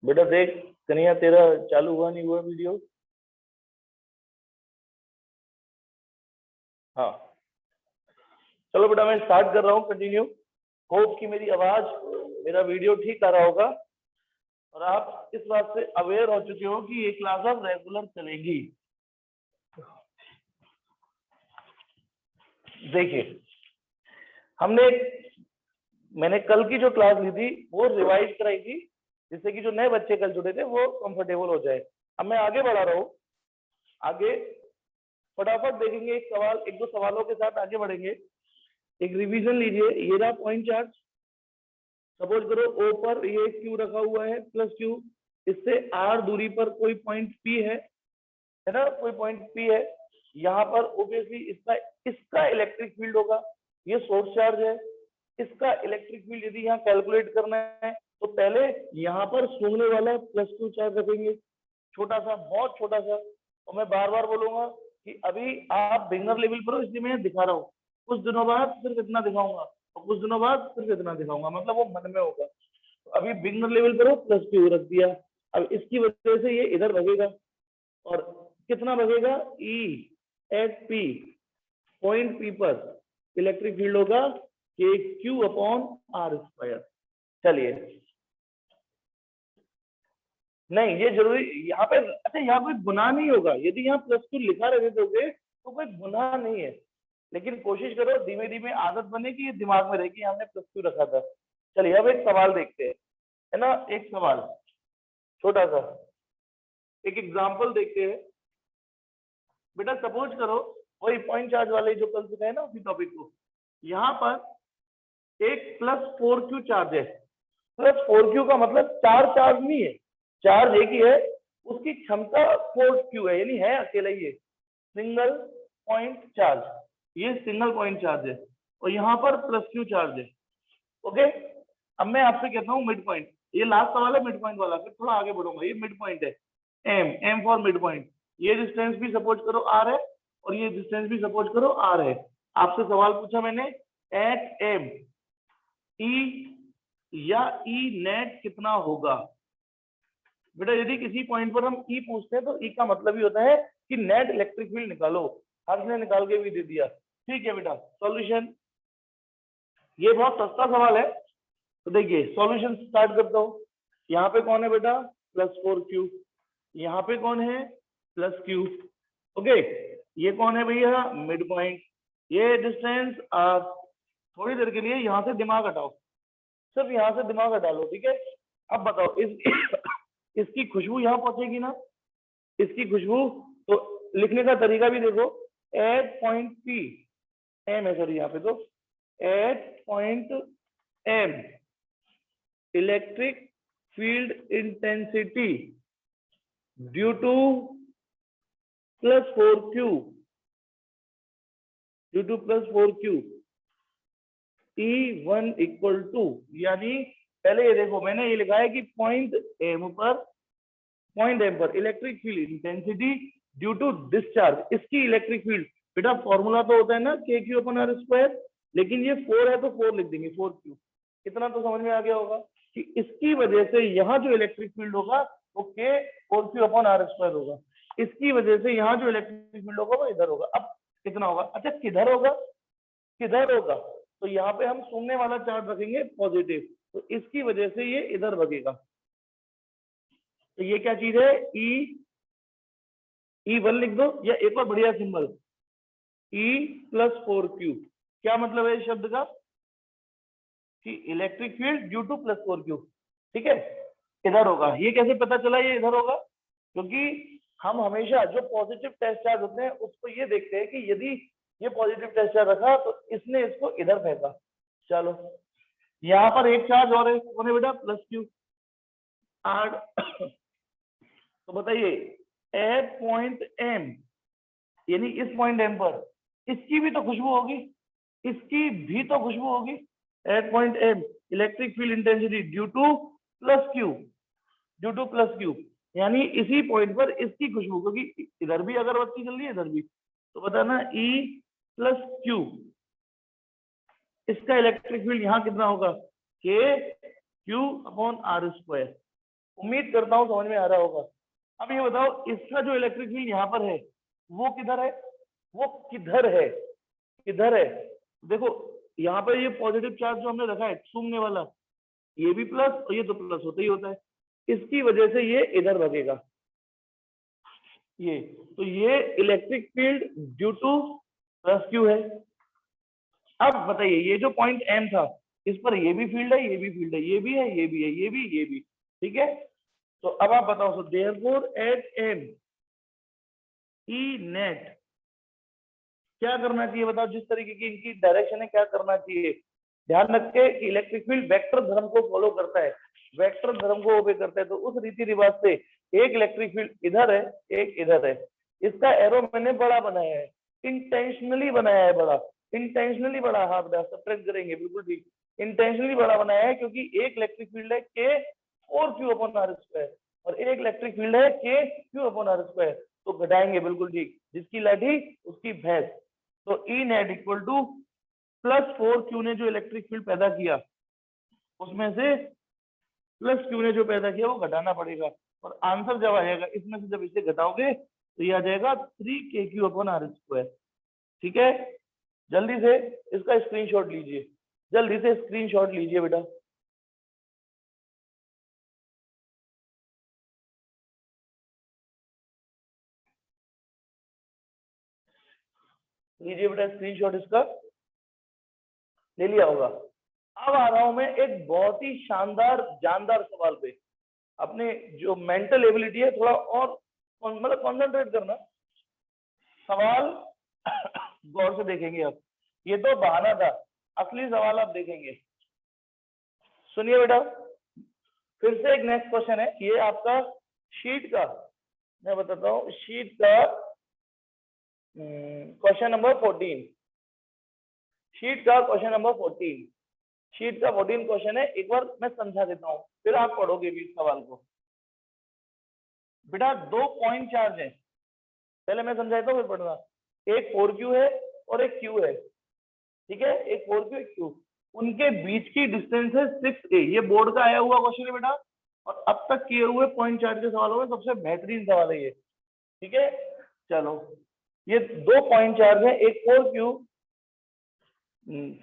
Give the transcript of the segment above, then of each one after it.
बेटा देख कन्हैया, तेरा चालू हुआ नहीं हुआ वीडियो? हाँ चलो बेटा, मैं स्टार्ट कर रहा हूँ, कंटिन्यू। होप कि मेरी आवाज, मेरा वीडियो ठीक आ रहा होगा और आप इस बात से अवेयर हो चुके हो कि ये क्लास अब रेगुलर चलेगी। देखिए, मैंने कल की जो क्लास ली थी वो रिवाइज कराई थी, जिससे कि जो नए बच्चे कल जुड़े थे वो कंफर्टेबल हो जाए। अब मैं आगे बढ़ा रहा हूँ, आगे फटाफट देखेंगे एक सवाल, एक दो सवालों के साथ आगे बढ़ेंगे। एक रिवीजन लीजिए। ये रहा पॉइंट चार्ज। सपोज करो ओ पर ये क्यू रखा हुआ है प्लस क्यू, इससे आर दूरी पर कोई पॉइंट पी है ना, कोई पॉइंट पी है। यहाँ पर ओबियसली इसका इलेक्ट्रिक फील्ड होगा। ये सोर्स चार्ज है, इसका इलेक्ट्रिक फील्ड यदि यहाँ कैलकुलेट करना है तो पहले यहाँ पर सूंघने वाला प्लस क्यू चार्ज रखेंगे, छोटा सा, बहुत छोटा सा। और मैं बार बार बोलूंगा कि अभी आप बिगनर लेवल पर हो, इसलिए मैं दिखा रहा हूँ। कुछ दिनों बाद सिर्फ इतना दिखाऊंगा और कुछ दिनों बाद सिर्फ इतना दिखाऊंगा, मतलब वो मन में होगा। तो अभी बिगनर लेवल पर हो, प्लस क्यू रख दिया। अब इसकी वजह से ये इधर लगेगा और कितना बगेगा, ई एट पी, पॉइंट पी पर इलेक्ट्रिक फील्ड होगा के क्यू अपॉन आर स्क्वायर। चलिए, नहीं ये जरूरी यहाँ पे, अच्छा यहाँ कोई गुनाह नहीं होगा यदि यहाँ प्लस टू लिखा रहे दोगे तो कोई गुनाह नहीं है, लेकिन कोशिश करो धीमे धीमे आदत बने कि ये दिमाग में रहे कि हमने प्लस टू रखा था। चलिए अब एक सवाल देखते हैं, है ना, एक सवाल छोटा सा, एक एग्जाम्पल देखते हैं। बेटा सपोज करो वही पॉइंट चार्ज वाले जो कल सिखाए ना उसी टॉपिक को, यहाँ पर एक प्लस फोर क्यू चार्ज है। प्लस फोर क्यू का मतलब चार चार्ज नहीं है, चार्ज एक ही है, उसकी क्षमता फोर क्यू है, यानी है अकेला ही, सिंगल पॉइंट चार्ज। ये सिंगल पॉइंट चार्ज है और यहाँ पर प्लस क्यू चार्ज है। ओके, अब मैं आपसे कहता हूँ मिड पॉइंट, ये लास्ट सवाल है मिड पॉइंट वाला, फिर थोड़ा आगे बढ़ूंगा। ये मिड पॉइंट है, M, M for mid point. ये डिस्टेंस भी सपोज करो आर है और ये डिस्टेंस भी सपोज करो आर है। आपसे सवाल पूछा मैंने, एट एम ई या ई नेट कितना होगा। बेटा यदि किसी पॉइंट पर हम ई पूछते हैं तो ई का मतलब ही होता है कि नेट इलेक्ट्रिक फील्ड निकालो। हर्ष ने निकाल के भी दे दिया, ठीक है बेटा। सॉल्यूशन, ये बहुत सस्ता सवाल है, तो देखिए सॉल्यूशन स्टार्ट करता हूँ। यहाँ पे कौन है बेटा, प्लस फोर क्यू, यहाँ पे कौन है, प्लस क्यू। ओके, ये कौन है भैया, मिड पॉइंट, ये डिस्टेंस आर। थोड़ी देर के लिए यहाँ से दिमाग हटाओ, सिर्फ यहाँ से दिमाग हटा लो, ठीक है। अब बताओ इसकी खुशबू यहाँ पहुंचेगी ना, इसकी खुशबू, तो लिखने का तरीका भी देखो, एट पॉइंट पी, एम है सर यहाँ पे, तो at point M electric field intensity due to plus four Q, due to plus four Q, E1 equal to, यानी पहले ये देखो मैंने ये लिखा है कि पॉइंट एम पर electric field intensity due to this charge, इसकी इलेक्ट्रिक फील्ड। बेटा फॉर्मूला तो होता है ना के क्यू अपन आर स्क्वायर, लेकिन ये 4 है तो 4 लिख देंगे, 4 क्यू। इतना तो समझ में आ गया होगा कि इसकी वजह से यहाँ जो इलेक्ट्रिक फील्ड होगा वो के 4 क्यू अपॉन आर स्क्वायर होगा, इसकी वजह से यहाँ जो इलेक्ट्रिक फील्ड होगा वो इधर होगा। अब कितना होगा, अच्छा किधर होगा, किधर होगा, तो यहाँ पे हम सूंघने वाला चार्ज रखेंगे पॉजिटिव, तो इसकी वजह से ये इधर भगेगा। तो ये क्या चीज है, E1 लिख दो, या एक और बढ़िया symbol E plus four Q. क्या मतलब है इस शब्द का, कि electric field due to plus four Q, ठीक है, इधर होगा। ये कैसे पता चला ये इधर होगा, क्योंकि हम हमेशा जो पॉजिटिव टेस्ट चार्ज होते हैं उसको ये देखते हैं कि यदि ये पॉजिटिव टेस्ट चार्ज रखा तो इसने इसको इधर फेंका। चलो यहाँ पर एक चार्ज और है, कौन है बेटा, प्लस क्यू आर। तो बताइए एट पॉइंट एम, यानी इस पॉइंट एम पर इसकी भी तो खुशबू होगी, इसकी भी तो खुशबू होगी। At point M electric field intensity due to plus Q, due to plus Q, यानी इसी पॉइंट पर इसकी खुशबू, क्योंकि इधर भी अगरबत्ती चल रही है इधर भी, तो बताना E प्लस क्यू, इसका इलेक्ट्रिक फील्ड यहाँ कितना होगा, के क्यू अपॉन आर स्क्वायर। उम्मीद करता हूँ समझ में आ रहा होगा। अब ये बताओ इसका जो इलेक्ट्रिक फील्ड यहाँ पर है वो किधर है, वो किधर है, किधर है। देखो यहाँ पर ये पॉजिटिव चार्ज जो हमने रखा है सूंघने वाला, ये भी प्लस और ये तो प्लस होता ही होता है, इसकी वजह से ये इधर लगेगा ये, तो ये electric field due to plus Q है। अब बताइए ये जो पॉइंट एम था इस पर ये भी फील्ड है, ये भी फील्ड है, ये भी है, ये भी है, ये भी, ये भी, ठीक है। तो अब आप बताओ, so therefore at M E net क्या करना चाहिए बताओ, जिस तरीके की इनकी डायरेक्शन है क्या करना चाहिए। ध्यान रखे कि इलेक्ट्रिक फील्ड वेक्टर धर्म को फॉलो करता है, वेक्टर धर्म को ओबे करता है, तो उस रीति रिवाज से एक इलेक्ट्रिक फील्ड इधर है, एक इधर है। इसका एरो मैंने बड़ा बनाया है, इंटेंशनली बनाया है बड़ा, इंटेंशनली बड़ा, हाँ बेटा सब्ट्रैक्ट करेंगे बिल्कुल ठीक, इंटेंशनली बड़ा बनाया है क्योंकि एक इलेक्ट्रिक फील्ड है के 4q/r² और एक इलेक्ट्रिक फील्ड है के q/r², तो घटाएंगे बिल्कुल ठीक, जिसकी लाठी उसकी भैंस। तो E net equal to +4q ने जो इलेक्ट्रिक फील्ड पैदा किया उसमें से +q ने जो पैदा किया वो घटाना पड़ेगा, और आंसर जब आ जाएगा इसमें से जब इसे घटाओगे तो ये आ जाएगा 3kq/r²। ठीक है, जल्दी से इसका स्क्रीनशॉट लीजिए, जल्दी से स्क्रीनशॉट लीजिए बेटा। लीजिए बेटा स्क्रीनशॉट इसका, ले लिया होगा। अब आ रहा हूं मैं एक बहुत ही शानदार जानदार सवाल पे, अपने जो मेंटल एबिलिटी है थोड़ा और मतलब कॉन्सेंट्रेट करना, सवाल गौर से देखेंगे। अब ये तो बहाना था, असली सवाल आप देखेंगे। सुनिए बेटा, फिर से एक नेक्स्ट क्वेश्चन है, ये आपका शीट का, मैं बताता हूँ शीट का क्वेश्चन नंबर 14, शीट का क्वेश्चन नंबर 14, शीट का 14 क्वेश्चन है। एक बार मैं समझा देता हूँ फिर आप पढ़ोगे भी इस सवाल को। बेटा 2 पॉइंट चार्ज है, पहले मैं समझा देता हूँ फिर पढ़ना। एक 4q है और एक q है, ठीक है, एक 4q एक q, उनके बीच की डिस्टेंस है 6a। ये बोर्ड का आया हुआ क्वेश्चन है बेटा, और अब तक किए हुए पॉइंट चार्ज के सवालों में सबसे बेहतरीन सवाल है ये, ठीक है। चलो ये 2 पॉइंट चार्ज है, एक 4q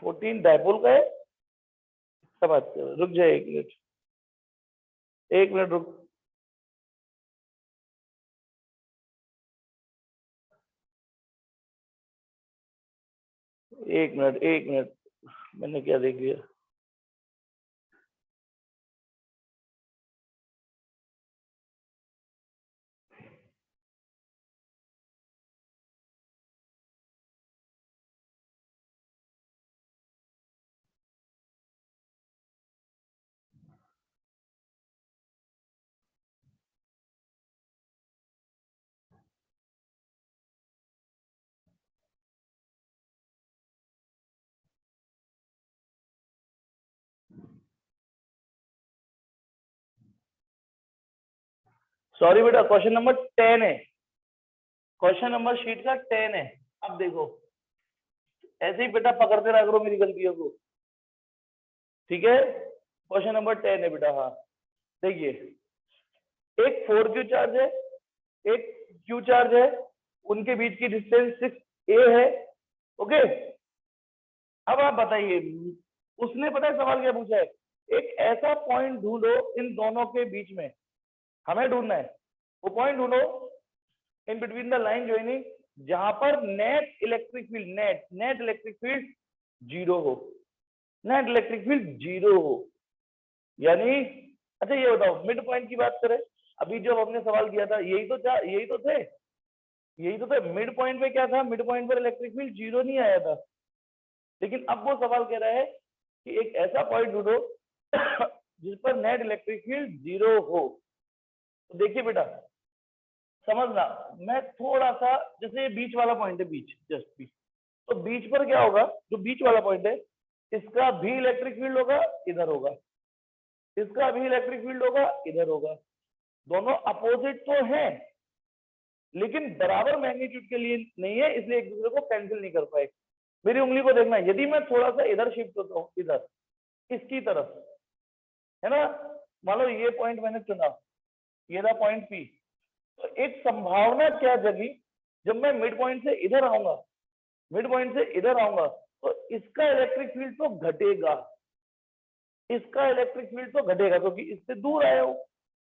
14 डायपोल का है, समझ, रुक जाए 1 मिनट, 1 मिनट रुक, एक मिनट, 1 मिनट, मैंने क्या देख लिया। सॉरी बेटा, क्वेश्चन नंबर 10 है, क्वेश्चन नंबर शीट का 10 है। अब देखो ऐसे ही बेटा पकड़ते रहा करो मेरी गलतियों को, ठीक है। क्वेश्चन नंबर 10 है बेटा, हाँ देखिए, एक 4q चार्ज है, एक q चार्ज है, उनके बीच की डिस्टेंस 6a है, ओके। अब आप बताइए, उसने पता है सवाल क्या पूछा है, एक ऐसा पॉइंट ढूंढो इन दोनों के बीच में, हमें ढूंढना है वो पॉइंट ढूंढो in between the line joining जहां पर net electric field, net electric field 0 हो, नेट इलेक्ट्रिक फील्ड 0 हो, यानी अच्छा ये बताओ मिड पॉइंट की बात करें, अभी जो हमने सवाल किया था यही तो थे, यही तो थे। मिड पॉइंट पे क्या था, मिड पॉइंट पर इलेक्ट्रिक फील्ड 0 नहीं आया था, लेकिन अब वो सवाल कह रहा है कि एक ऐसा पॉइंट ढूंढो जिस पर नेट इलेक्ट्रिक फील्ड 0 हो। तो देखिए बेटा समझना, मैं थोड़ा सा, जैसे बीच वाला पॉइंट है, बीच जस्ट बीच, तो बीच पर क्या होगा, जो बीच वाला पॉइंट है इसका भी इलेक्ट्रिक फील्ड होगा, इधर होगा, इसका भी इलेक्ट्रिक फील्ड होगा, इधर होगा, दोनों अपोजिट तो हैं लेकिन बराबर मैग्नीट्यूड के लिए नहीं है, इसलिए एक दूसरे को कैंसिल नहीं कर पाए। मेरी उंगली को देखना, यदि मैं थोड़ा सा इधर शिफ्ट होता हूँ, इधर इसकी तरफ, है ना, मान लो ये पॉइंट मैंने चुना, ये था पॉइंट पी, तो एक संभावना क्या जगी, जब मैं मिड पॉइंट से इधर आऊंगा, मिड पॉइंट से इधर आऊंगा, तो इसका इलेक्ट्रिक फील्ड तो घटेगा, इसका इलेक्ट्रिक फील्ड तो घटेगा क्योंकि इससे दूर आया हूं,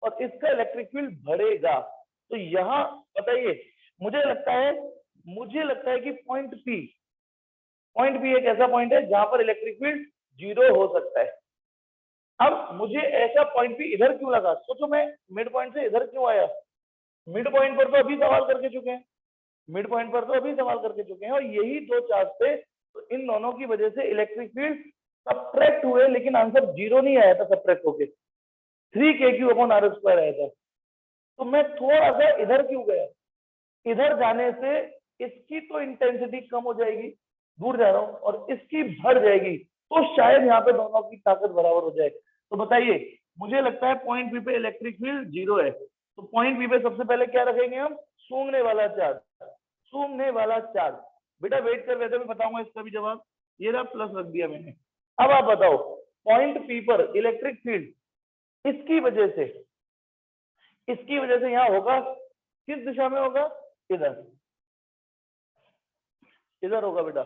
और इसका इलेक्ट्रिक फील्ड बढ़ेगा। तो यहां बताइए, मुझे लगता है कि पॉइंट पी एक ऐसा पॉइंट है जहां पर इलेक्ट्रिक फील्ड 0 हो सकता है। अब मुझे ऐसा पॉइंट पी इधर क्यों लगा, सोचो मैं मिड पॉइंट से इधर क्यों आया, मिड पॉइंट पर तो अभी सवाल करके चुके हैं, मिड पॉइंट पर तो अभी सवाल करके चुके हैं, और यही दो चार्ज थे, तो इन दोनों की वजह से इलेक्ट्रिक फील्ड सब्ट्रैक्ट हुए, लेकिन आंसर 0 नहीं आया था सब्ट्रैक्ट होके, 3kq/r² आया था। तो मैं थोड़ा सा इधर क्यों गया, इधर जाने से इसकी तो इंटेंसिटी कम हो जाएगी, दूर जा रहा हूं, और इसकी बढ़ जाएगी, तो शायद यहाँ पे दोनों की ताकत बराबर हो जाए। तो बताइए, मुझे लगता है पॉइंट पी पे इलेक्ट्रिक फील्ड 0 है, तो पॉइंट पी पे सबसे पहले क्या रखेंगे हम, सूंघने वाला चार्ज, सूंघने वाला चार्ज। बेटा वेट कर, वैसे मैं बताऊंगा इसका भी जवाब, ये रहा प्लस रख दिया मैंने। अब आप बताओ, पॉइंट पी पर इलेक्ट्रिक फील्ड इसकी वजह से यहाँ होगा, किस दिशा में होगा, इधर, इधर होगा बेटा।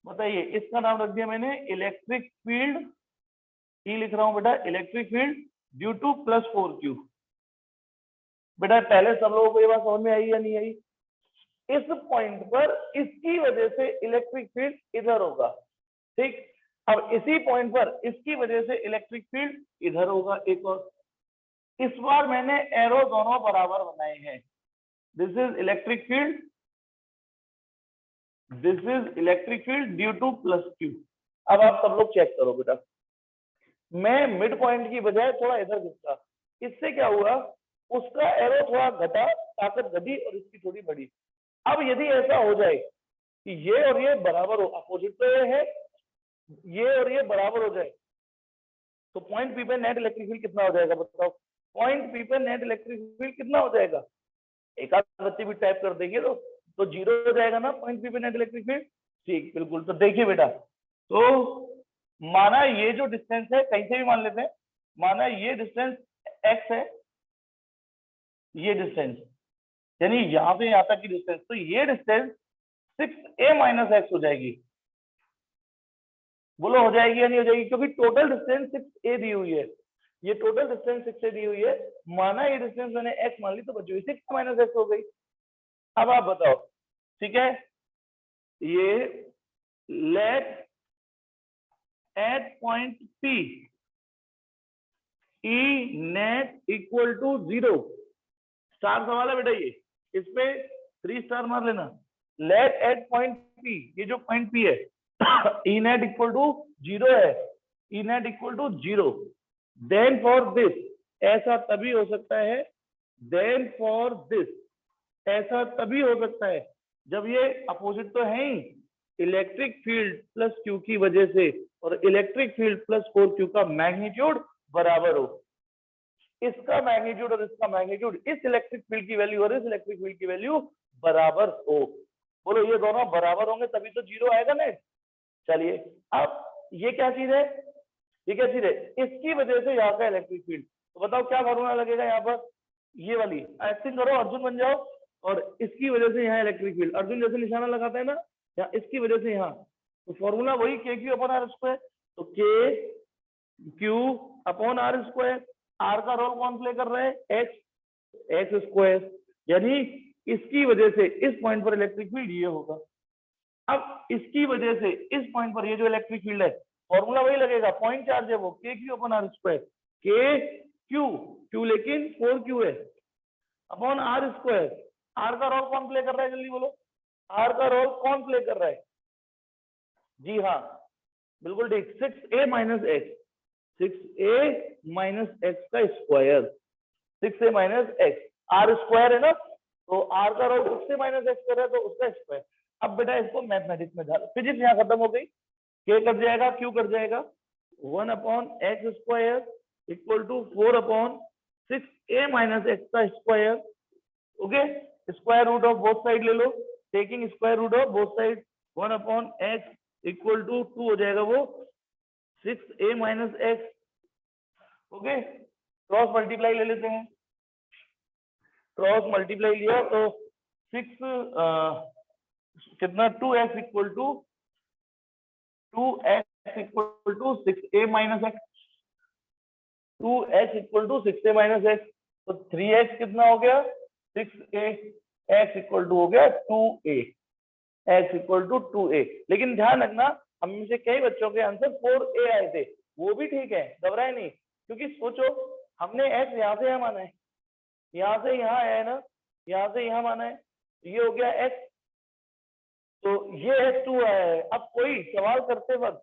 बताइए, इसका नाम रख दिया मैंने इलेक्ट्रिक फील्ड, ई लिख रहा हूं बेटा, electric field due to +4q। बेटा पहले सब लोगों को ये बात समझ में आई या नहीं आई, इस पॉइंट पर इसकी वजह से इलेक्ट्रिक फील्ड इधर होगा, ठीक। अब इसी पॉइंट पर इसकी वजह से इलेक्ट्रिक फील्ड इधर होगा एक और। इस बार मैंने एरो दोनों बराबर बनाए हैं, this is electric field, this is electric field due to +q। अब आप सब लोग चेक करो बेटा, मैं मिड पॉइंट की बजाय थोड़ा इधर घुसा, इससे क्या हुआ, उसका एरो थोड़ा घटा, ताकत घटी और इसकी थोड़ी बढ़ी। अब यदि ऐसा हो जाए कि ये और ये बराबर हो, अपोजिट तो ये है, ये और ये बराबर हो जाए, तो पॉइंट पी पे नेट इलेक्ट्रिक फील्ड कितना हो जाएगा बताओ, पॉइंट पी पे नेट इलेक्ट्रिक फील्ड कितना हो जाएगा, एक आध बच्चे भी टाइप कर देंगे तो 0 हो जाएगा ना पॉइंट पी पे नेट इलेक्ट्रिक फील्ड, ठीक बिल्कुल। तो देखिए बेटा, तो माना ये जो डिस्टेंस है, कहीं से भी मान लेते हैं, माना ये डिस्टेंस x है, ये डिस्टेंस यानी यहां से यहां तक की डिस्टेंस, तो ये डिस्टेंस 6a - x हो जाएगी। बोलो हो जाएगी या नहीं हो जाएगी, क्योंकि टोटल डिस्टेंस 6a दी हुई है, ये टोटल डिस्टेंस 6a दी हुई है, माना ये डिस्टेंस मैंने x मान ली, तो बची हुई 6 - x हो गई। अब आप बताओ, ठीक है, ये let at point P E net equal to 0, star सवाल है बेटा, ये इस पे 3 स्टार मार लेना। लेट एट पॉइंट P, ये जो पॉइंट P है, E नेट इक्वल टू 0 है, E net equal to 0, then for this, ऐसा तभी हो सकता है, देन फॉर दिस, ऐसा तभी हो सकता है जब ये अपोजिट तो है ही, इलेक्ट्रिक फील्ड +q की वजह से और इलेक्ट्रिक फील्ड +4q का मैग्नीट्यूड बराबर हो, इसका मैग्नीट्यूड और इसका मैग्नीट्यूड, इस इलेक्ट्रिक फील्ड की वैल्यू और इस इलेक्ट्रिक फील्ड की वैल्यू बराबर हो। बोलो ये दोनों बराबर होंगे तभी तो 0 आएगा ना। चलिए, अब ये क्या चीज है, ये क्या चीज है, इसकी वजह से यहाँ का इलेक्ट्रिक फील्ड, तो बताओ क्या फॉर्मूला लगेगा यहाँ पर, ये वाली एक्टिंग करो, अर्जुन बन जाओ, और इसकी वजह से यहाँ इलेक्ट्रिक फील्ड, अर्जुन जैसे निशाना लगाता है ना, या इसकी वजह से यहाँ, तो फॉर्मूला वही KQ/r², तो KQ/r², आर का रोल कौन प्ले कर रहा है, x², यानी इसकी वजह से इस पॉइंट पर इलेक्ट्रिक फील्ड ये होगा। अब इसकी वजह से इस पॉइंट पर ये जो इलेक्ट्रिक फील्ड है, फॉर्मूला वही लगेगा, पॉइंट चार्ज है वो, KQ/r², Q लेकिन 4Q है, अपॉन r², आर का रोल कौन प्ले कर रहा है, जल्दी बोलो, आर का रोल कौन प्ले कर रहा है, जी हाँ बिल्कुल ठीक, 6a - x, 6a - x का स्क्वायर, 6a - x, r² है ना, तो r का रोल 6a - x कर रहा है, तो उसका स्क्वायर। अब बेटा इसको मैथमेटिक्स में डाल, फिजिक्स यहाँ खत्म हो गई, k कट जाएगा, q कट जाएगा, 1/x² equal to 4/6a - x का square, okay, square root of both side ले लो, taking square root of both side, 1/x equal to 2 हो जाएगा वो 6a minus x, okay. Cross multiply ले लेते हैं, क्रॉस मल्टीप्लाई लिया तो 6 कितना 2x equal to 6a minus x, 2x equal to 6a minus x, तो 3x कितना हो गया 6a, x इक्वल टू हो गया 2a, x equal to 2a। लेकिन ध्यान रखना हम में से कई बच्चों के आंसर 4a आए थे, वो भी ठीक है, घबराए नहीं, क्योंकि सोचो हमने x यहाँ से यहाँ माना है, यहाँ से यहाँ आया है ना, यहाँ से यहाँ माना है, ये हो गया x, तो ये x2 आया है। अब कोई सवाल करते वक्त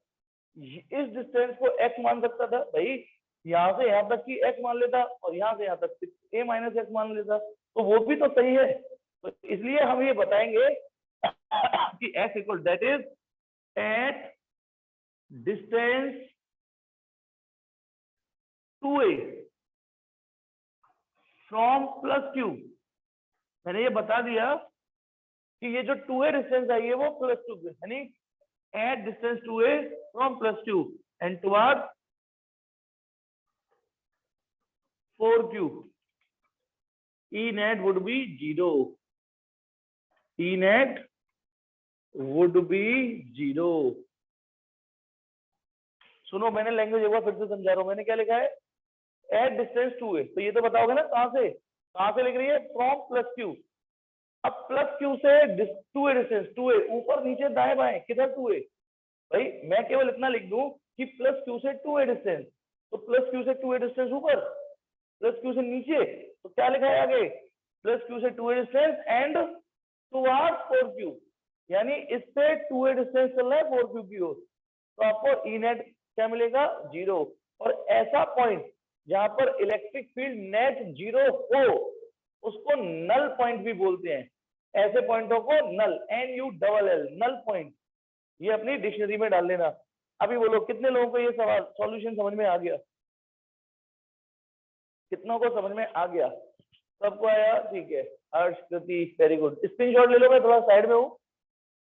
इस डिस्टेंस को x मान सकता था भाई, यहाँ से यहाँ तक की x मान लेता और यहाँ से यहाँ तक a माइनस एक्स मान लेता, तो वो भी तो सही है। तो इसलिए हम ये बताएंगे कि x equal that is at distance 2a from plus q। मैंने ये बता दिया कि ये जो 2a डिस्टेंस आई है वो प्लस 2 यानी at distance 2a from plus q and toward 4q, E net would be 0, E net would be 0। सुनो मैंने लैंग्वेज एक बार फिर से समझा रहा हूं, मैंने क्या लिखा है एट डिस्टेंस 2a, तो ये तो बताओगे ना कहां से लिख रही है फ्रॉम प्लस q। अब प्लस q से 2a डिस्टेंस, 2a ऊपर नीचे दाएं बाएं किधर 2a, भाई मैं केवल इतना लिख दूं कि प्लस q से 2a डिस्टेंस, तो प्लस q से 2a डिस्टेंस ऊपर, प्लस q से नीचे, तो क्या लिखा है आगे प्लस q से 2a distance and toward 4q, यानी इससे 2a डिस्टेंस चल रहा है 4q की ओर, तो आपको E नेट क्या मिलेगा 0। और ऐसा पॉइंट जहां पर इलेक्ट्रिक फील्ड नेट 0 हो उसको नल पॉइंट भी बोलते हैं, ऐसे पॉइंटों को नल, NULL, नल पॉइंट, ये अपनी डिक्शनरी में डाल लेना। अभी बोलो कितने लोगों को ये सवाल सॉल्यूशन समझ में आ गया, कितनों को समझ में आ गया, सबको आया, ठीक है। हर्ष, कृति, वेरी गुड, स्क्रीनशॉट ले लो, मैं थोड़ा साइड में हूँ।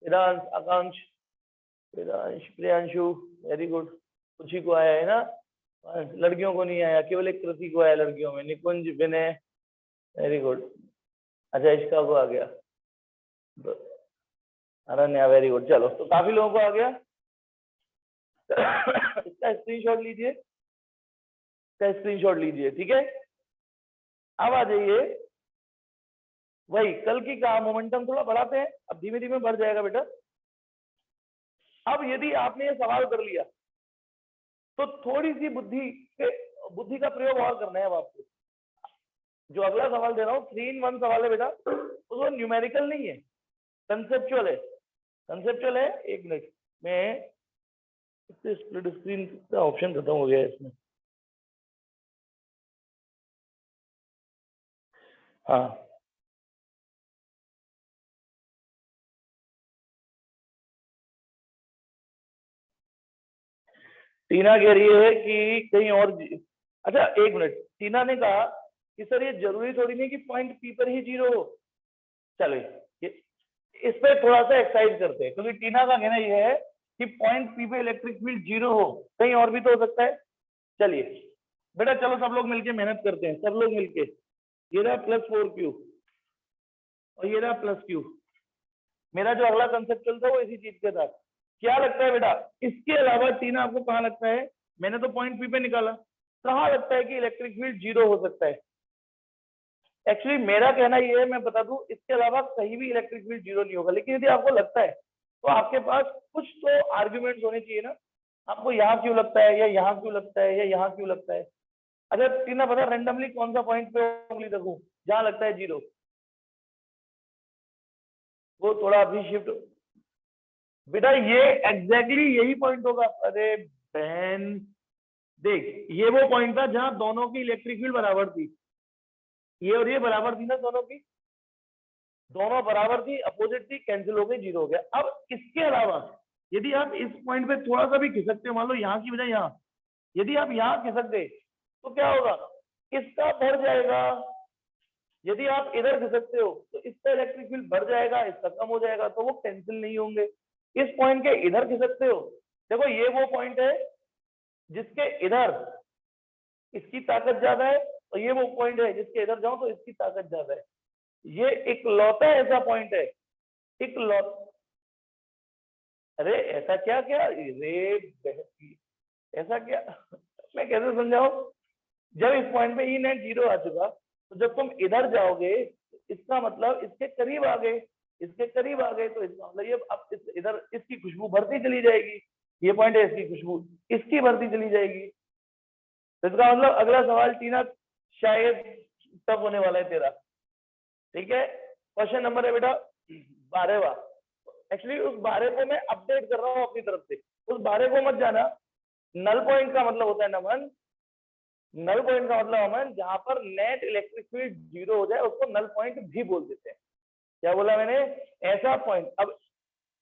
वेदांश, आकांक्ष, वेदांश, प्रियांशु, वेरी गुड, कुछ ही को आया है ना, लड़कियों को नहीं आया, केवल एक कृति को आया लड़कियों में, निकुंज, विनय, वेरी गुड, अच्छा इश्का को आ गया, अरण्या, वेरी गुड, चलो तो काफी लोगों को आ गया। इसका स्क्रीनशॉट लीजिए, इसका स्क्रीनशॉट लीजिए, ठीक है। अब आ जाइए वही कल की का मोमेंटम थोड़ा बढ़ाते हैं, अब धीमे धीमे बढ़ जाएगा बेटा। अब यदि आपने ये सवाल कर लिया तो थोड़ी सी बुद्धि का प्रयोग और करना है अब आपको। जो अगला सवाल दे रहा हूँ 3 in 1 सवाल है बेटा, तो वो न्यूमेरिकल नहीं है, कंसेप्चुअल है, कंसेप्चुअल है। एक मिनट में स्प्लिट स्क्रीन का ऑप्शन खत्म हो गया है इसमें, हाँ टीना कह रही है कि कहीं और, अच्छा एक मिनट, टीना ने कहा कि सर ये जरूरी थोड़ी नहीं कि पॉइंट पी पर ही 0 हो। चलो इस पे थोड़ा सा एक्सरसाइज करते हैं, क्योंकि टीना का कहना ये है कि पॉइंट पी पे इलेक्ट्रिक फील्ड 0 हो, कहीं और भी तो हो सकता है। चलिए बेटा चलो सब लोग मिलके मेहनत करते हैं, सब लोग मिलके, ये रहा प्लस 4q और ये रहा प्लस q। मेरा जो अगला कंसेप्ट चलता है वो इसी चीज के साथ। क्या लगता है बेटा इसके अलावा टीना आपको कहाँ लगता है, मैंने तो पॉइंट पी पे निकाला, कहाँ लगता है कि इलेक्ट्रिक फील्ड 0 हो सकता है। एक्चुअली मेरा कहना ये है, मैं बता दूं, इसके अलावा कहीं भी इलेक्ट्रिक फील्ड 0 नहीं होगा, लेकिन यदि आपको लगता है तो आपके पास कुछ तो आर्ग्यूमेंट्स होने चाहिए ना, आपको यहाँ क्यों लगता है या यहाँ क्यों लगता है या यहाँ क्यों लगता है। अच्छा टीना बता रेंडमली कौन सा पॉइंट पे उंगली रखूं जहां लगता है 0, वो थोड़ा अभी शिफ्ट, बेटा ये एग्जैक्टली यही पॉइंट होगा। अरे बहन देख, ये वो पॉइंट था जहां दोनों की इलेक्ट्रिक फील्ड बराबर थी, ये और ये बराबर थी ना, दोनों की, दोनों बराबर थी, अपोजिट थी, कैंसिल हो गई, 0 हो गया। अब इसके अलावा यदि आप इस पॉइंट पे थोड़ा सा भी खिसकते हो, मान लो यहाँ की बजाय यहाँ, यदि आप यहाँ खिसक गए तो क्या होगा, इसका बढ़ जाएगा। यदि आप इधर खिसकते हो तो इसका इलेक्ट्रिक फील्ड बढ़ जाएगा, इसका कम हो जाएगा, तो वो कैंसिल नहीं होंगे। इस पॉइंट के इधर खिसकते हो, देखो ये वो पॉइंट है जिसके इधर इसकी ताकत ज्यादा है, और ये वो पॉइंट है जिसके इधर जाऊं तो इसकी ताकत ज्यादा है। ये इकलौता ऐसा पॉइंट है, इकलौता। अरे ऐसा क्या क्या रे, ऐसा क्या, मैं कैसे समझाऊं? जब इस पॉइंट पे ई नेट 0 आ चुका, तो जब तुम इधर जाओगे इसका मतलब इसके करीब आ गए, इसके करीब आ गए, तो इसका मतलब ये अब इधर इसकी खुशबू बढ़ती चली जाएगी। ये पॉइंट है, इसकी खुशबू इसकी बढ़ती चली जाएगी। तो इसका मतलब अगला सवाल टीना शायद तब होने वाला है तेरा। ठीक है, क्वेश्चन नंबर है बेटा 12वां। एक्चुअली उस 12 को मैं अपडेट कर रहा हूँ अपनी तरफ से, उस 12 को मत जाना। नल पॉइंट का मतलब होता है नमन, नल पॉइंट का मतलब अमन जहां पर नेट इलेक्ट्रिक फील्ड 0 हो जाए उसको नल पॉइंट भी बोल देते हैं। क्या बोला मैंने? ऐसा पॉइंट। अब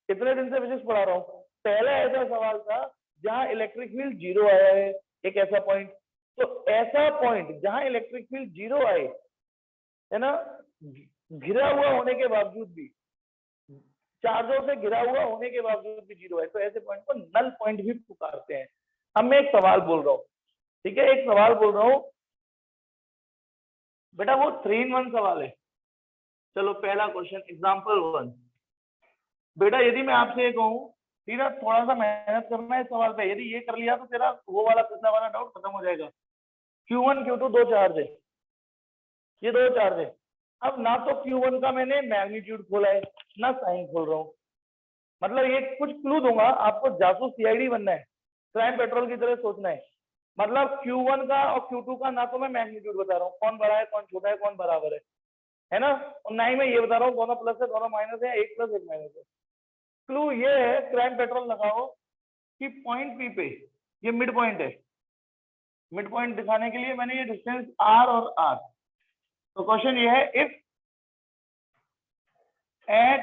इतने दिन से फिजिक्स पढ़ा रहा हूँ, पहला ऐसा सवाल था जहां इलेक्ट्रिक फील्ड 0 आया है, एक ऐसा पॉइंट। तो ऐसा पॉइंट जहां इलेक्ट्रिक फील्ड 0 आए, है ना, घिरा हुआ होने के बावजूद भी, चार्जों से घिरा हुआ होने के बावजूद भी 0 है, तो ऐसे पॉइंट को नल पॉइंट भी पुकारते हैं। अब मैं एक सवाल बोल रहा हूँ, ठीक है, एक सवाल बोल रहा हूँ बेटा, वो 3 in 1 सवाल है। चलो पहला क्वेश्चन एग्जांपल 1। बेटा यदि मैं आपसे ये कहूँ सीधा थोड़ा सा मेहनत करना है इस सवाल पे, यदि ये कर लिया तो तेरा वो वाला पिछला वाला डाउट खत्म हो जाएगा। Q1 Q2 दो चार्ज है, ये दो चार्ज है। अब ना तो Q1 का मैंने मैग्नीट्यूड खोला है ना साइन खोल रहा हूँ, मतलब ये कुछ क्लू दूंगा आपको, जासूस सीआईडी बनना है, क्राइम पेट्रोल की तरह सोचना है। मतलब Q1 का और Q2 का ना तो मैं मैग्नीट्यूड बता रहा हूँ, कौन बड़ा है कौन छोटा है कौन बराबर है ना, और ना ही मैं ये बता रहा हूँ दोनों प्लस है दोनों माइनस है, एक प्लस एक माइनस है। क्लू ये है, क्राइम पेट्रोल लगाओ कि पॉइंट पी पे ये मिड पॉइंट है, मिड पॉइंट दिखाने के लिए मैंने ये डिस्टेंस r और r। तो क्वेश्चन ये है, if at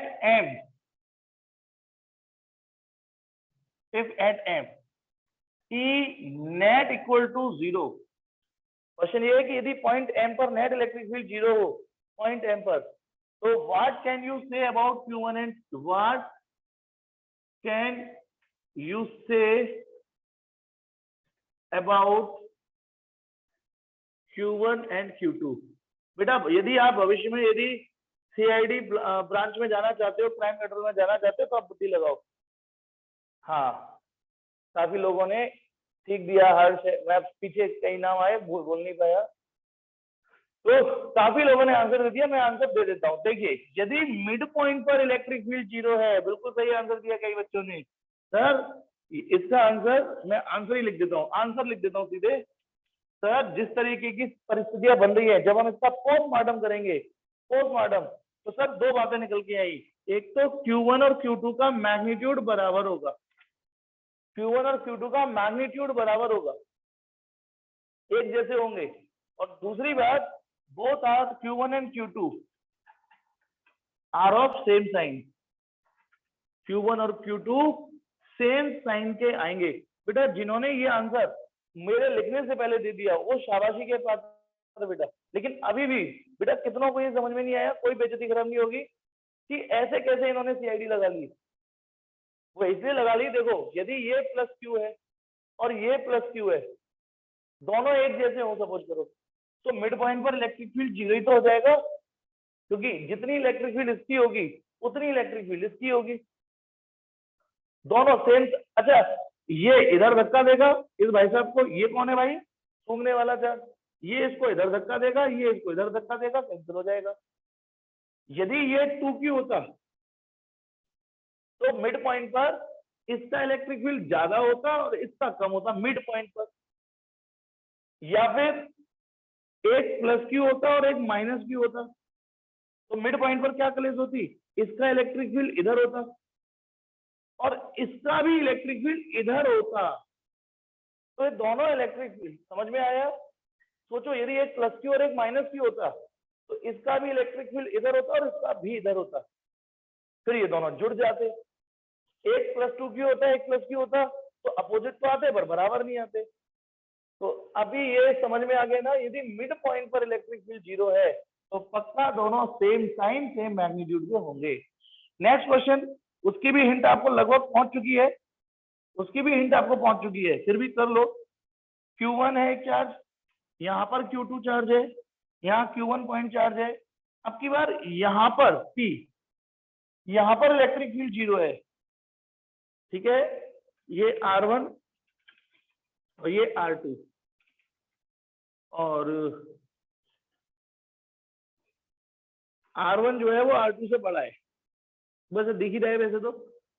m E net equal to 0। Question ये है कि यदि पॉइंट m पर नेट इलेक्ट्रिक फील्ड 0 हो, पॉइंट m पर, तो what can you say about Q1 and what can you say about Q1 and Q2? बेटा यदि आप भविष्य में यदि सीआईडी ब्रांच में जाना चाहते हो, क्राइम पेट्रोल में जाना चाहते हो, तो आप बुद्धि लगाओ। हाँ, काफी लोगों ने ठीक दिया, हर्ष, मैं पीछे कई नाम आए बोल नहीं पाया, तो काफी लोगों ने आंसर दे दिया, मैं आंसर दे देता हूँ। देखिए यदि मिड पॉइंट पर इलेक्ट्रिक फील्ड 0 है, बिल्कुल सही आंसर दिया कई बच्चों ने। सर इसका आंसर मैं आंसर ही लिख देता हूँ, आंसर लिख देता हूँ सीधे। सर जिस तरीके की परिस्थितियां बन रही है, जब हम इसका पोस्टमार्टम करेंगे, पोस्टमार्टम, तो सर दो बातें निकल के आई। एक तो Q1 और Q2 का मैग्नीट्यूड बराबर होगा, Q1 और Q2 का मैग्नीट्यूड बराबर होगा, एक जैसे होंगे। और दूसरी बात, both are Q1 and Q2 are of same sign, Q1 और Q2 सेम साइन के आएंगे। बेटा जिन्होंने ये आंसर मेरे लिखने से पहले दे दिया वो शाबाशी के पात्र बेटा, लेकिन अभी भी बेटा कितनों को ये समझ में नहीं आया, कोई बेइज्जती खराब नहीं होगी कि ऐसे कैसे इन्होंने सीआईडी लगा ली। वो इसलिए लगा ली, देखो यदि ये प्लस क्यू है और ये प्लस क्यू है, दोनों एक जैसे हो सपोज करो, तो मिड पॉइंट पर इलेक्ट्रिक फील्ड 0 ही तो हो जाएगा, क्योंकि जितनी इलेक्ट्रिक फील्ड इसकी होगी उतनी इलेक्ट्रिक फील्ड इसकी होगी, दोनों सेम। अच्छा ये इधर धक्का देगा इस भाई साहब को, ये कौन है भाई, सूंघने वाला चार्ज, ये इसको इधर धक्का देगा, ये इसको इधर धक्का देगा, कैंसिल हो जाएगा। यदि ये 2Q होता तो मिड पॉइंट पर इसका इलेक्ट्रिक फील्ड ज्यादा होता और इसका कम होता मिड पॉइंट पर, या फिर एक प्लस क्यू होता और एक माइनस क्यू होता, तो मिड पॉइंट पर क्या कलेश होती, इसका इलेक्ट्रिक फील्ड इधर होता और इसका भी इलेक्ट्रिक फील्ड इधर होता, तो ये दोनों इलेक्ट्रिक फील्ड, समझ में आया? सोचो यदि एक प्लस क्यू और एक माइनस क्यू होता तो इसका भी इलेक्ट्रिक फील्ड इधर होता और इसका भी इधर होता, फिर ये दोनों जुड़ जाते। एक प्लस 2Q होता एक प्लस क्यू होता तो अपोजिट तो आते पर बराबर नहीं आते। तो अभी ये समझ में आ गया ना, यदि मिड पॉइंट पर इलेक्ट्रिक फील्ड 0 है तो पक्का दोनों सेम साइन सेम मैग्नीट्यूड के होंगे। नेक्स्ट क्वेश्चन, उसकी भी हिंट आपको लगभग पहुंच चुकी है, उसकी भी हिंट आपको पहुंच चुकी है, फिर भी कर लो। Q1 है चार्ज, यहाँ पर Q2 चार्ज है, यहाँ Q1 पॉइंट चार्ज है। अब की बार यहाँ पर P, यहाँ पर इलेक्ट्रिक फील्ड 0 है, ठीक है। ये R1 और ये R2, और R1 जो है वो R2 से बड़ा है, वैसे दिख ही रहा है, वैसे तो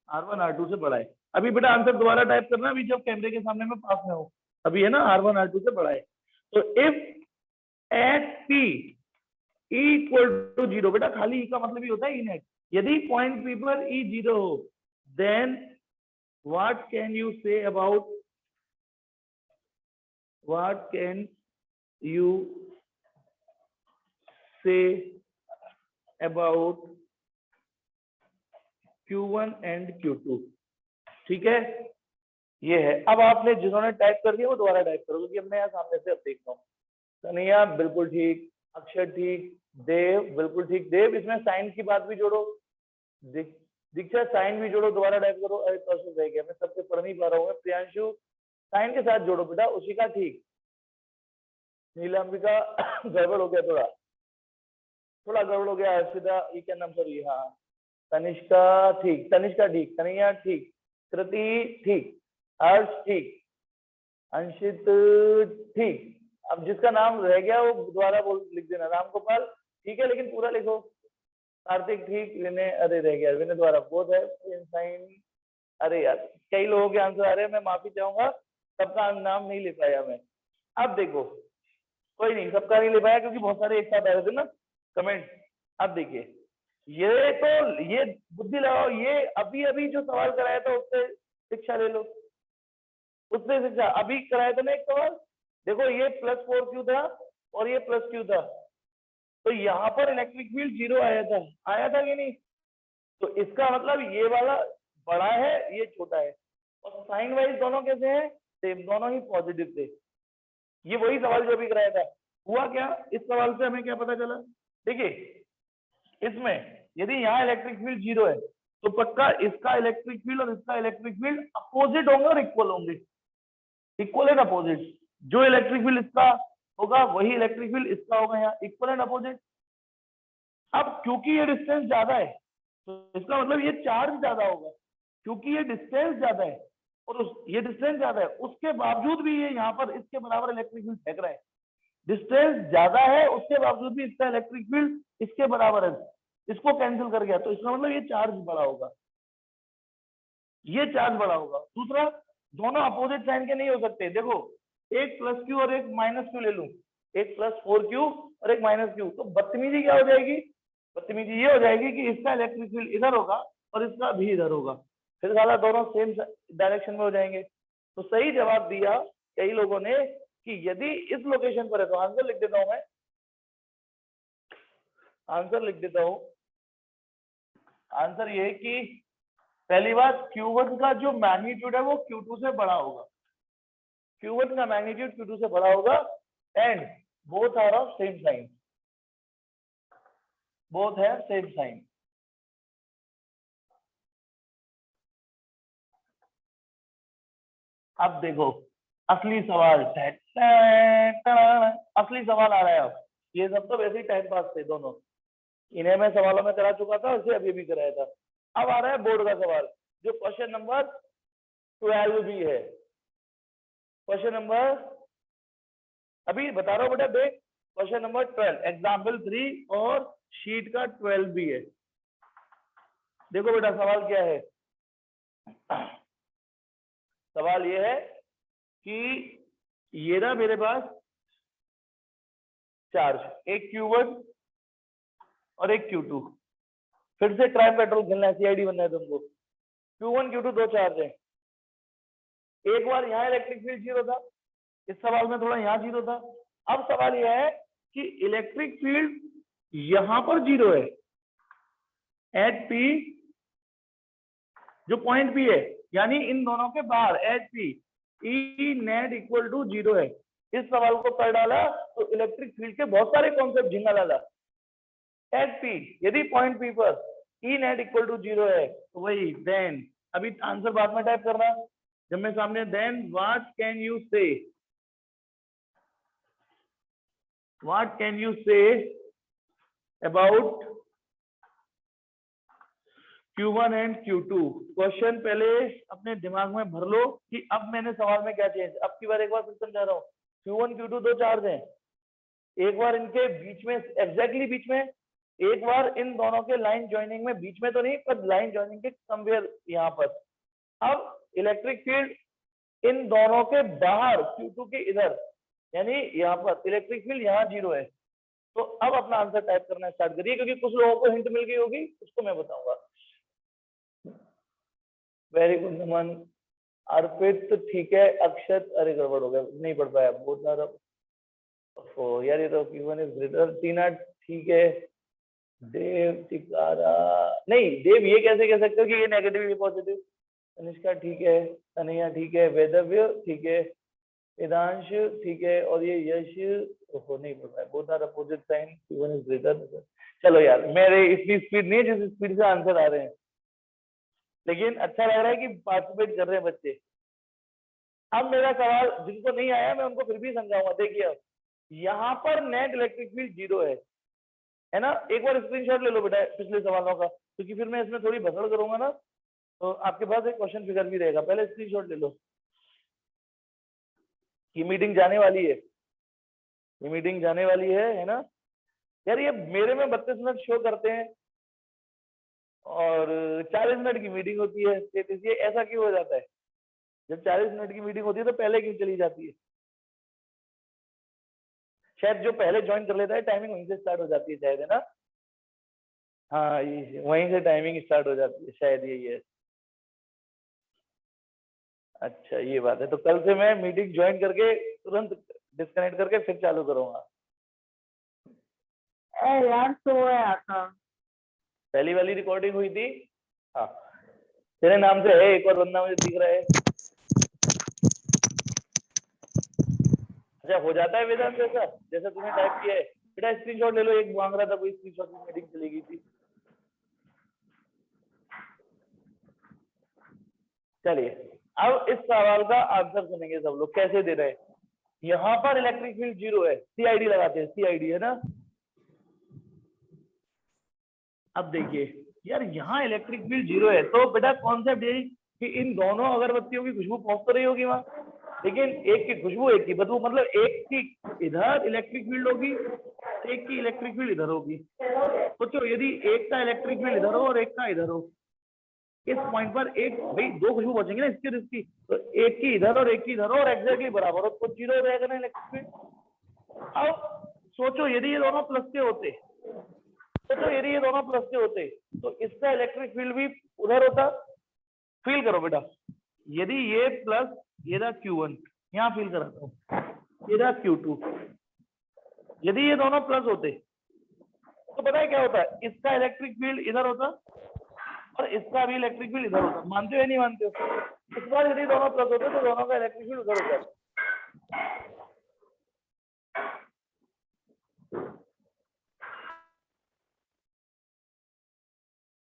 R1 R2 से बड़ा है। अभी बेटा आंसर दोबारा टाइप करना, अभी जब कैमरे के सामने में पास में हो, अभी है ना R1 R2 से बड़ा है। तो if at P equal to 0, बेटा खाली E का मतलब ही होता है E नेट। यदि पॉइंट P पर E 0 हो, then what can you say about Q1 and Q2, ठीक है। ये है। अब आपने जिन्होंने टाइप कर दिया वो दोबारा टाइप करो, क्योंकि अब मैं यहाँ सामने से अब देख रहा हूँ। कन्हैया बिल्कुल ठीक, अक्षर ठीक, देव बिल्कुल ठीक। देव इसमें साइन की बात भी जोड़ो, दीक्षा साइन भी जोड़ो, दोबारा टाइप करो। अरे कौशल रह गया, मैं सबसे पढ़ नहीं पा रहा हूँ। प्रियांशु साइन के साथ जोड़ो बेटा। उशिका ठीक, नीलांबिका गड़बड़ हो गया, थोड़ा गड़बड़ हो गया। अर्षिता, ये क्या नाम सर, हाँ। तनिष्का ठीक, तनिष्का ठीक, कन्हैया ठीक, कृति ठीक, हर्ष ठीक, अंशित ठीक। अब जिसका नाम रह गया वो दोबारा बोल लिख देना। राम गोपाल ठीक है, लेकिन पूरा लिखो। कार्तिक ठीक, विनय, अरे रह गया विनय द्वारा, बोध है साइन। अरे यार कई लोगों के आंसर आ रहे हैं, मैं माफी चाहूंगा, सबका नाम नहीं ले पाया मैं। अब देखो, कोई नहीं, सबका नहीं ले पाया क्योंकि बहुत सारे एक साथ आ रहे थे ना कमेंट। अब देखिए, ये तो ये बुद्धि लगाओ, ये अभी अभी जो सवाल कराया था उससे शिक्षा ले लो, उससे शिक्षा। अभी कराया था ना एक सवाल, देखो ये +4Q था और ये +Q था, तो यहाँ पर इलेक्ट्रिक फील्ड 0 आया था कि नहीं? तो इसका मतलब ये वाला बड़ा है, ये छोटा है। और साइन वाइज दोनों कैसे हैं? सेम, दोनों ही पॉजिटिव थे। ये वही सवाल जो अभी कराया था। हुआ क्या, इस सवाल से हमें क्या पता चला? देखिए, इसमें यदि यहाँ इलेक्ट्रिक फील्ड 0 है तो पक्का इसका इलेक्ट्रिक फील्ड और इसका इलेक्ट्रिक फील्ड अपोजिट होंगे और इक्वल होंगे। इक्वल एंड अपोजिट, जो इलेक्ट्रिक फील्ड इसका होगा वही इलेक्ट्रिक फील्ड इसका होगा, यहाँ इक्वल एंड अपोजिट। अब क्योंकि ये डिस्टेंस ज्यादा है तो इसका मतलब ये चार्ज ज्यादा होगा, क्योंकि ये डिस्टेंस ज्यादा है और ये डिस्टेंस ज्यादा है, उसके बावजूद भी ये यहाँ पर इसके बराबर इलेक्ट्रिक फील्ड फेंक रहा है। डिस्टेंस ज्यादा है उसके बावजूद भी इसका इलेक्ट्रिक फील्ड इसके बराबर है, इसको कैंसिल कर गया, तो इसका मतलब ये चार्ज बड़ा होगा, ये चार्ज बड़ा होगा। दूसरा, दोनों अपोजिट साइन के नहीं हो सकते। देखो, एक +Q और एक -Q ले लूं, एक +4Q और एक -Q, तो बदतमीजी क्या हो जाएगी? बदतमीजी ये हो जाएगी कि इसका इलेक्ट्रिक फील्ड इधर होगा और इसका भी इधर होगा, फिर साला दोनों सेम डायरेक्शन में हो जाएंगे। तो सही जवाब दिया कई लोगों ने कि यदि इस लोकेशन पर है, तो आंसर लिख देता हूं मैं, आंसर लिख देता हूं। आंसर ये है कि पहली बात, Q1 का जो मैग्नीट्यूड है वो Q2 से बड़ा होगा, Q1 का मैग्नीट्यूड Q2 से बड़ा होगा, and both are of same sign, both है सेम साइन। अब देखो असली सवाल, असली सवाल आ रहा है अब। ये सब तो वैसे ही टाइम पास थे दोनों, इन्हें मैं सवालों में करा चुका था, उसे अभी भी कराया था। अब आ रहा है बोर्ड का सवाल, जो क्वेश्चन नंबर 12 भी है। क्वेश्चन नंबर, अभी बता रहा हूं बेटा, देख, क्वेश्चन नंबर 12 एग्जाम्पल 3 और शीट का 12 भी है। देखो बेटा सवाल क्या है, सवाल ये है कि ये ना मेरे पास चार्ज, एक Q1 और एक Q2, फिर से क्राइम पेट्रोल खेलना है, CID बनना है तुमको। Q1 Q2 दो चार्ज है, एक बार यहाँ इलेक्ट्रिक फील्ड 0 था, इस सवाल में थोड़ा यहाँ 0 था। अब सवाल यह है कि इलेक्ट्रिक फील्ड यहां पर 0 है एट P, जो पॉइंट P है, यानी इन दोनों के बाहर at P E net equal to 0 है। इस सवाल को कर डाला तो इलेक्ट्रिक फील्ड के बहुत सारे कॉन्सेप्ट झिंगा डाला। एट P, यदि पॉइंट P पर E नेट इक्वल टू 0 है तो वही, देन, अभी आंसर बाद में टाइप करना जब मैं सामने, देन व्हाट कैन यू से what can you say about Q1 and Q2? Question पहले अपने दिमाग में भर लो कि अब मैंने सवाल में क्या चेंज, अब की बार एक बार फिर समझा रहा हूँ। Q1 Q2 दो चार्ज हैं, एक बार इनके बीच में एग्जैक्टली बीच में, एक बार इन दोनों के लाइन ज्वाइनिंग में, बीच में तो नहीं पर लाइन ज्वाइनिंग के समवेयर यहाँ पर। अब इलेक्ट्रिक फील्ड इन दोनों के बाहर Q2 के इधर, यानी यहाँ पर इलेक्ट्रिक फील्ड यहाँ 0 है। तो अब अपना आंसर टाइप करना स्टार्ट करिए, क्योंकि कुछ लोगों को हिंट मिल गई होगी, उसको मैं बताऊंगा। वेरी गुड नमन। अर्पित ठीक है। अक्षत, अरे गड़बड़ हो गया, नहीं पढ़ पाया, बहुत ज्यादा यार, ये तो Q1 इज ग्रेटर। टीना ठीक है। देव, टिकारा नहीं, देव ये कैसे कह सकते हो कि ये नेगेटिव, ये पॉजिटिव। अनुष्का ठीक है। तनिया ठीक है। वेदव्य ठीक है। वेदांश ठीक है। और ये यश नहीं पड़ रहा है, बहुत सारा opposite sign. Q1 is greater. चलो यार, मेरे इतनी स्पीड नहीं है जिस स्पीड से आंसर आ रहे हैं, लेकिन अच्छा लग रहा है कि पार्टिसिपेट कर रहे हैं बच्चे। अब मेरा सवाल जिनको नहीं आया मैं उनको फिर भी समझाऊंगा। देखिए अब यहाँ पर नेट इलेक्ट्रिक फील्ड 0 है ना। एक बार स्क्रीनशॉट ले लो बेटा पिछले सवालों का, क्योंकि फिर मैं इसमें थोड़ी भसड़ करूंगा ना, तो आपके पास एक क्वेश्चन फिगर भी रहेगा। पहले स्क्रीनशॉट ले लो। ये मीटिंग जाने वाली है, ये मीटिंग जाने वाली है ना यार। ये मेरे में 32 मिनट शो करते हैं और 40 मिनट की मीटिंग होती है। ये ऐसा क्यों हो जाता है? जब 40 मिनट की मीटिंग होती है तो पहले क्यों चली जाती है? शायद जो पहले ज्वाइन कर लेता है टाइमिंग वहीं से स्टार्ट हो जाती है शायद, है ना। हाँ, वहीं से टाइमिंग स्टार्ट हो जाती है, शायद यही है। अच्छा ये बात है, तो कल से मैं मीटिंग ज्वाइन करके तुरंत डिस्कनेक्ट करके फिर चालू करूंगा। यार सोया था। पहली वाली रिकॉर्डिंग हुई थी। हाँ, तेरे नाम से है, एक और बंदा मुझे दिख रहा है। अच्छा हो जाता है वेदांत जैसा, जैसा तुमने टाइप किया है। बेटा स्क्रीनशॉट ले लो, एक मांग रहा था कोई स्क्रीनशॉट की मीटिंग चली गई थी। चलिए अब इस सवाल का आंसर सुनेंगे सब लोग कैसे दे रहे हैं। यहाँ पर इलेक्ट्रिक फील्ड 0 है, CID लगाते हैं, CID है ना। अब देखिए यार, यहाँ इलेक्ट्रिक फील्ड 0 है, तो बेटा कॉन्सेप्ट यही कि इन दोनों अगरबत्तियों की खुशबू पहुंच तो रही होगी वहां, लेकिन एक की खुशबू एक की बदबू, मतलब एक की इधर इलेक्ट्रिक फील्ड होगी, एक की इलेक्ट्रिक फील्ड इधर होगी। सोचो यदि एक का इलेक्ट्रिक फील्ड इधर हो और एक का इधर हो, इस पॉइंट पर एक, भाई दो खुशबू बचेंगे ना इसकी और इसकी, तो एक की इधर और एक की इधर हो और एग्जैक्टली बराबर हो, तो 0 हो जाएगा ना इलेक्ट्रिक फील्ड। अब सोचो यदि ये दोनों प्लस के होते, तो यदि ये दोनों प्लस के होते तो इसका इलेक्ट्रिक फील्ड भी उधर होता। फील करो बेटा, यदि ये प्लस, ये रहा Q1, यहाँ फील कराता हूँ, ये रहा Q2, यदि ये दोनों प्लस होते तो पता है क्या होता है, इसका इलेक्ट्रिक फील्ड इधर होता और इसका भी इलेक्ट्रिक फील्ड इधर होता। मानते हो या नहीं मानते हो? इस बार यदि दोनों प्लस होते तो दोनों का इलेक्ट्रिक फील्ड उधर होता।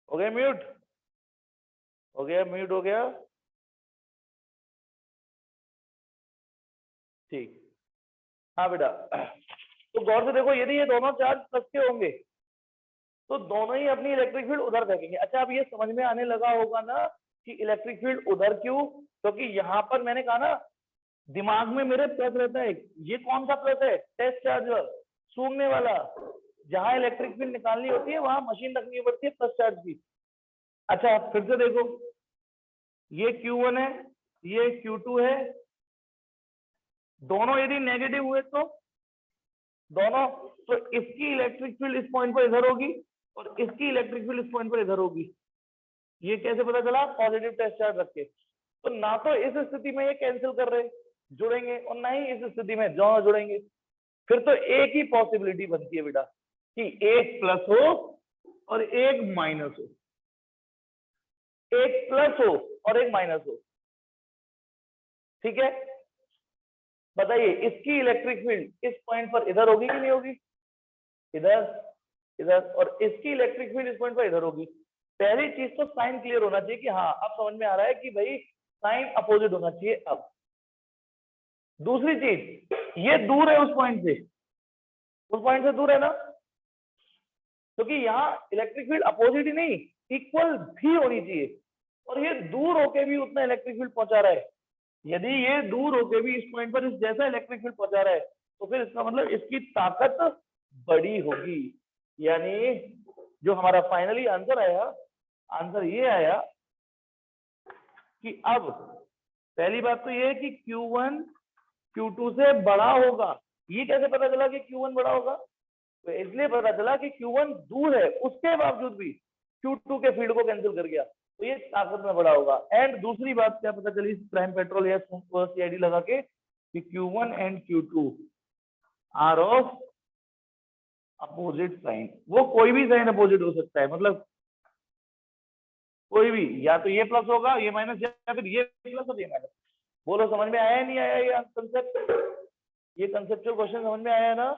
हो गया म्यूट, हो गया म्यूट, हो गया ठीक। हाँ बेटा, तो गौर से देखो, यदि ये दोनों चार्ज प्लस के होंगे तो दोनों ही अपनी इलेक्ट्रिक फील्ड उधर फेंकेंगे। अच्छा अब ये समझ में आने लगा होगा ना कि इलेक्ट्रिक फील्ड उधर क्यों, क्योंकि यहाँ पर मैंने कहा ना दिमाग में मेरे प्लस रहता है। ये कौन सा प्लस है? टेस्ट चार्ज सूंघने वाला। जहां इलेक्ट्रिक फील्ड निकालनी होती है वहां मशीन रखनी पड़ती है प्लस चार्ज की। अच्छा फिर से देखो, ये Q1 है, ये Q2 है, दोनों यदि नेगेटिव हुए तो दोनों, तो इसकी इलेक्ट्रिक फील्ड इस पॉइंट पर इधर होगी और इसकी इलेक्ट्रिक फील्ड इस पॉइंट पर इधर होगी। ये कैसे पता चला? पॉजिटिव टेस्ट चार्ज रख के। तो ना तो इस स्थिति में ये कैंसिल कर रहे जुड़ेंगे और ना ही इस स्थिति में दोनों जुड़ेंगे। फिर तो एक ही पॉसिबिलिटी बनती है बेटा कि एक प्लस हो और एक माइनस हो, एक प्लस हो और एक माइनस हो। ठीक है, बताइए इसकी इलेक्ट्रिक फील्ड इस पॉइंट पर इधर होगी कि नहीं होगी? इधर, इधर, और इसकी इलेक्ट्रिक फील्ड इस पॉइंट पर इधर होगी। पहली चीज तो साइन क्लियर होना चाहिए कि हाँ अब समझ में आ रहा है कि भाई साइन अपोजिट होना चाहिए। अब दूसरी चीज, ये दूर है उस पॉइंट से, उस पॉइंट से दूर है ना, क्योंकि यहाँ इलेक्ट्रिक फील्ड अपोजिट ही नहीं इक्वल भी होनी चाहिए, और ये दूर होके भी उतना इलेक्ट्रिक फील्ड पहुंचा रहा है। यदि ये दूर होके भी इस पॉइंट पर इस जैसा इलेक्ट्रिक फील्ड पहुंचा रहा है, तो फिर इसका मतलब इसकी ताकत बड़ी होगी। यानी जो हमारा फाइनली आंसर आया, आंसर ये आया कि अब पहली बात तो ये है कि Q1 Q2 से बड़ा होगा। ये कैसे पता चला कि Q1 बड़ा होगा? तो इसलिए पता चला कि Q1 दूर है, उसके बावजूद भी Q2 के फील्ड को कैंसिल कर गया, तो ये ताकत में बड़ा होगा। एंड दूसरी बात क्या पता चली प्राइम पेट्रोल या CID लगा के कि Q1 and Q2 are of opposite sign. वो कोई भी साइन अपोजिट हो सकता है, मतलब कोई भी, या तो ये प्लस होगा ये माइनस, या फिर ये प्लस और ये माइनस। बोलो समझ में आया नहीं आया ये कंसेप्ट? ये कंसेप्चुअल क्वेश्चन समझ में आया है ना?